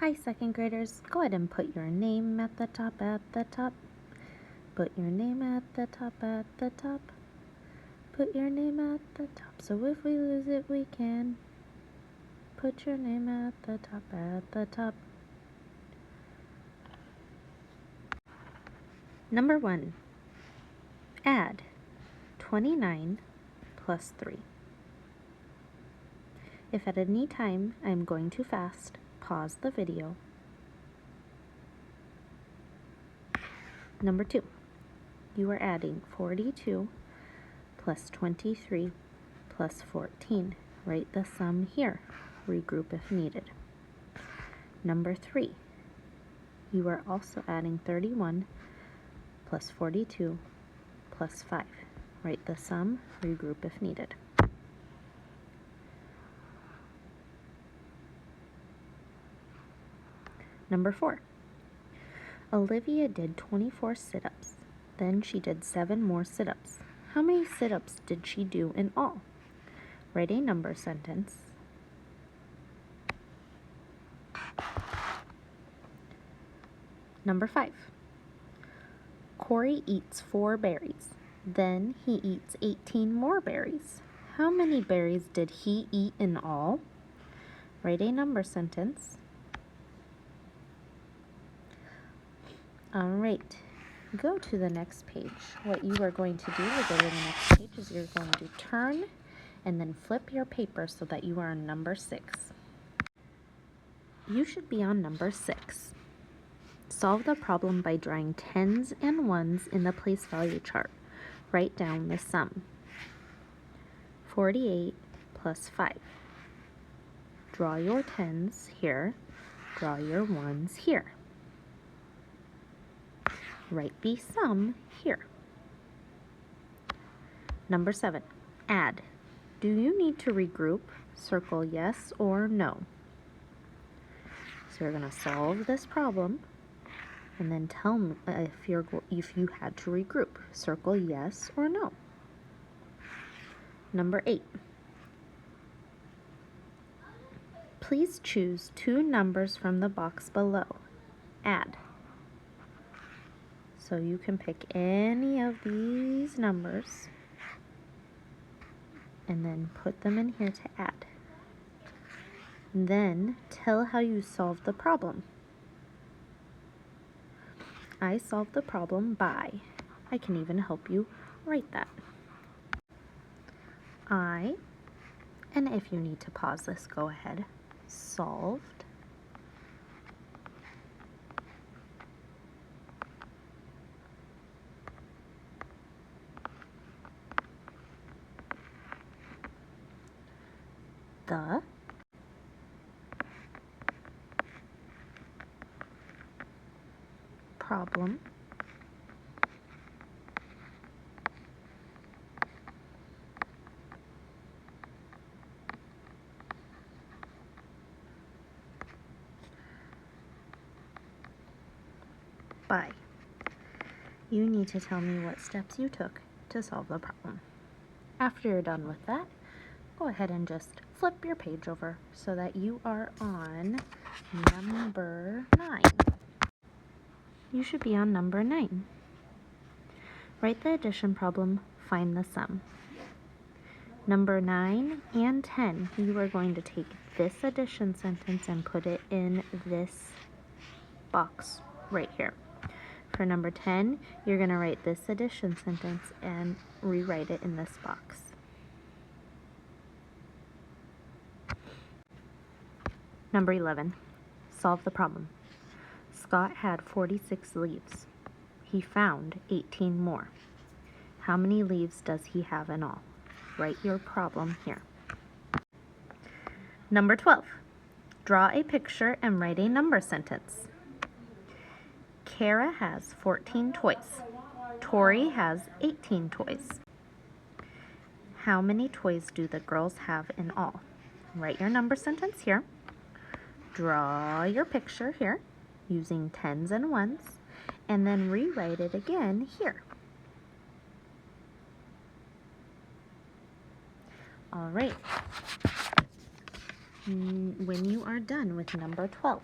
Hi, second graders. Go ahead and put your name at the top, Put your name at the top, Put your name at the top. So if we lose it, we can. Put your name at the top, Number 1. Add 29 plus 3. If at any time I am going too fast, pause the video. Number 2. You are adding 42 plus 23 plus 14. Write the sum here. Regroup if needed. Number 3. You are also adding 31 plus 42 plus 5. Write the sum. Regroup if needed. Number 4. Olivia did 24 sit-ups. Then she did 7 more sit-ups. How many sit-ups did she do in all? Write a number sentence. Number 5. Corey eats 4 berries. Then he eats 18 more berries. How many berries did he eat in all? Write a number sentence. Alright, go to the next page. What you are going to do to go to the next page is you're going to turn and then flip your paper so that you are on number 6. You should be on number 6. Solve the problem by drawing tens and ones in the place value chart. Write down the sum. 48 plus 5. Draw your tens here. Draw your ones here. Write the sum here. Number 7. Add. Do you need to regroup? Circle yes or no. So you're going to solve this problem and then tell me if you had to regroup. Circle yes or no. Number 8. Please choose 2 numbers from the box below. Add. So you can pick any of these numbers and then put them in here to add. And then tell how you solved the problem. I solved the problem by. I can even help you write that. And if you need to pause this, go ahead. Solved. The problem by. You need to tell me what steps you took to solve the problem. After you're done with that, go ahead and just flip your page over so that you are on number 9. You should be on number 9. Write the addition problem, find the sum. Number 9 and 10, you are going to take this addition sentence and put it in this box right here. For number 10, you're going to write this addition sentence and rewrite it in this box. Number 11, solve the problem. Scott had 46 leaves. He found 18 more. How many leaves does he have in all? Write your problem here. Number 12, draw a picture and write a number sentence. Kara has 14 toys. Tori has 18 toys. How many toys do the girls have in all? Write your number sentence here. Draw your picture here using tens and ones, and then rewrite it again here. All right. When you are done with number 12,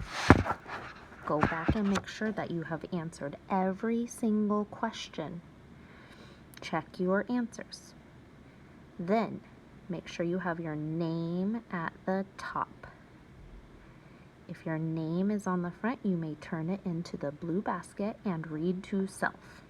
go back and make sure that you have answered every single question. Check your answers. Then, make sure you have your name at the top. If your name is on the front, you may turn it into the blue basket and read to self.